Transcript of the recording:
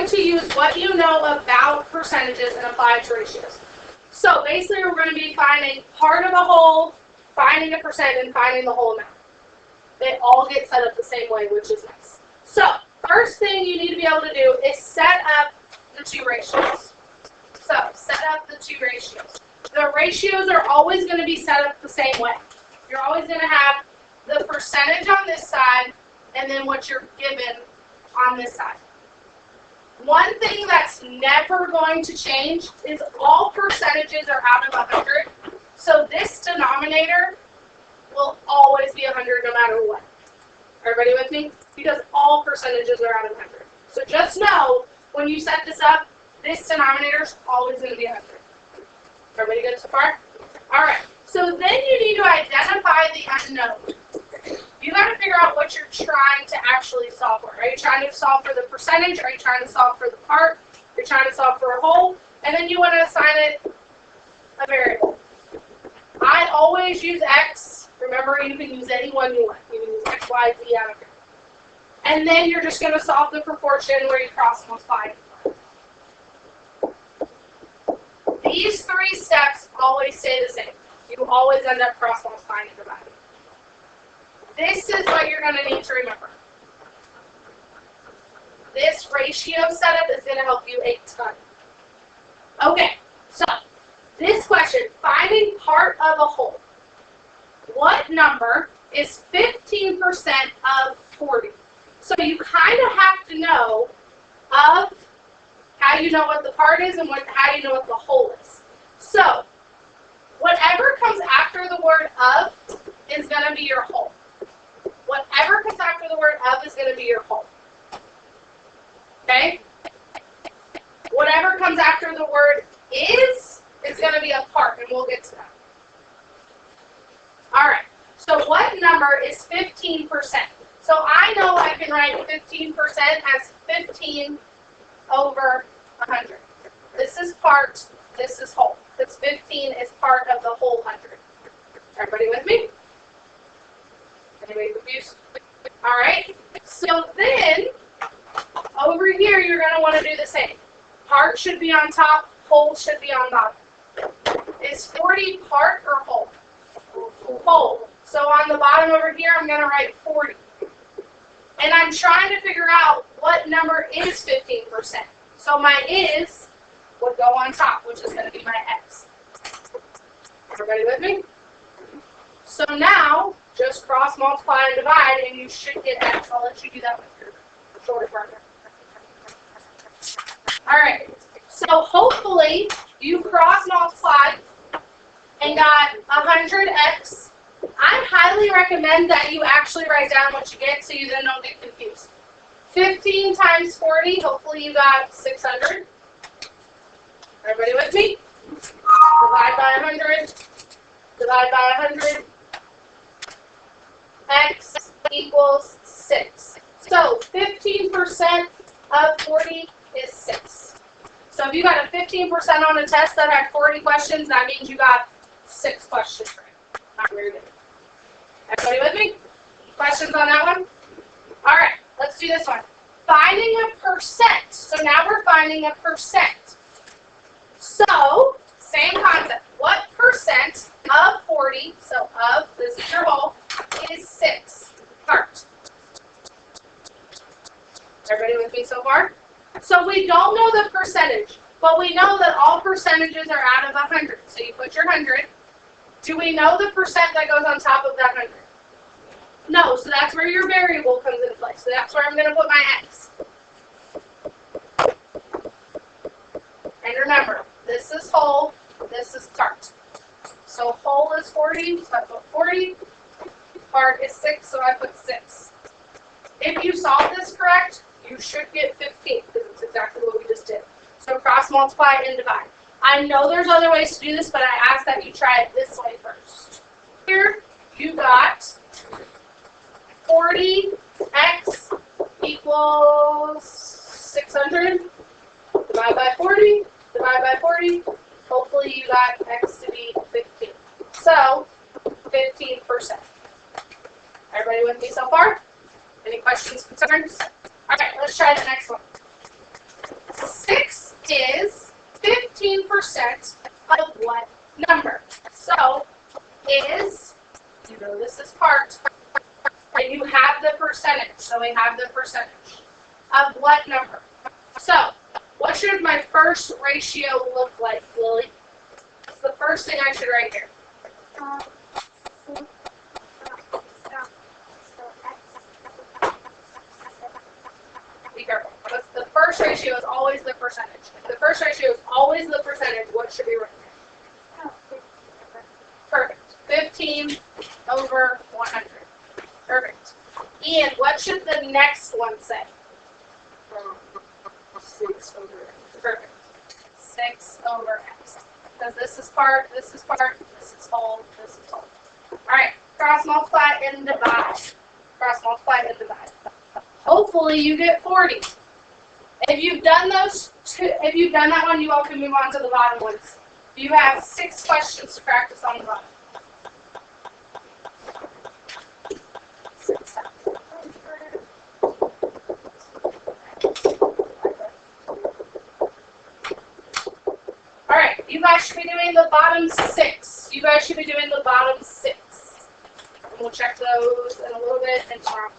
going to use what you know about percentages and apply it to ratios. So basically we're going to be finding part of a whole, finding a percent, and finding the whole amount. They all get set up the same way, which is nice. So first thing you need to be able to do is set up the two ratios. So set up the two ratios. The ratios are always going to be set up the same way. You're always going to have the percentage on this side and then what you're given on this side. One thing that's never going to change is all percentages are out of 100. So this denominator will always be 100 no matter what. Everybody with me? Because all percentages are out of 100. So just know, when you set this up, this denominator is always going to be 100. Everybody good so far? All right. So then you need to identify the unknown. You got to figure out what you're trying to actually solve for. Are you trying to solve for the percentage? Are you trying to solve for the part? You're trying to solve for a whole. And then you want to assign it a variable. I always use X. Remember, you can use any one you want. You can use X, Y, Z, I don't care. And then you're just going to solve the proportion where you cross multiply. These three steps always stay the same. You always end up cross multiplying and dividing. This is what you're going to need to remember. This ratio setup is going to help you a ton. Okay, so this question, finding part of a whole. What number is 15% of 40? So you kind of have to know of how you know what the part is and how you know what the whole is. So whatever comes after the word of is going to be your whole. Whatever comes after the word of is going to be your whole. Okay? Whatever comes after the word is going to be a part, and we'll get to that. All right. So what number is 15%? So I know I can write 15% as 15 over 100. This is part, this is whole. This 15 is part of the whole 100. Everybody with me? Anybody confused? All right. So then, over here, you're going to want to do the same. Part should be on top, whole should be on bottom. Is 40 part or whole? Whole. So on the bottom over here, I'm going to write 40. And I'm trying to figure out what number is 15%. So my is would go on top, which is going to be my x. Everybody with me? So now, just cross multiply and divide, and you should get x. I'll let you do that with your shorter partner. All right. So hopefully you cross multiplied and got 100x. I highly recommend that you actually write down what you get so you then don't get confused. 15 times 40, hopefully you got 600. Everybody with me? Divide by 100. Divide by 100. X equals 6. So 15% of 40 is 6. So if you got a 15% on a test that had 40 questions, that means you got 6 questions right. Not very good. Everybody with me? Questions on that one? All right, let's do this one. Finding a percent. So now we're finding a percent. So, same concept. What percent of 40, so of, this is your whole, is 6 parts? Everybody with me so far? So we don't know the percentage, but we know that all percentages are out of 100. So you put your 100. Do we know the percent that goes on top of that 100? No, so that's where your variable comes into play. So that's where I'm going to put my x. And remember, this is whole, this is part. So whole is 40, so I put 40. Part is 6, so I put 6. If you solve this correct, you should get 15, because it's exactly what we just did. So cross multiply and divide. I know there's other ways to do this, but I ask that you try it this way first. Here, you got 40x equals 600. Divide by 40, divide by 40. Hopefully you got x to be 15. So, 15%. Everybody with me so far? Any questions, concerns? All right, let's try the next one. number. So, you know this is part, and you have the percentage. So we have the percentage of what number? So, what should my first ratio look like, Lily? It's the first thing I should write here. Be careful. But the first ratio is always the percentage. If the first ratio is always the percentage, what should be written? Perfect. 15 over 100. Perfect. And what should the next one say? 6 over X. Perfect. 6 over X. Because this is part, this is part, this is whole, this is whole. Alright, cross multiply and divide. Cross multiply and divide. Hopefully you get 40. If you've done those two, if you've done that one, you all can move on to the bottom ones. You have 6 questions to practice on the bottom. Alright, you guys should be doing the bottom 6. You guys should be doing the bottom 6. And we'll check those in a little bit and tomorrow.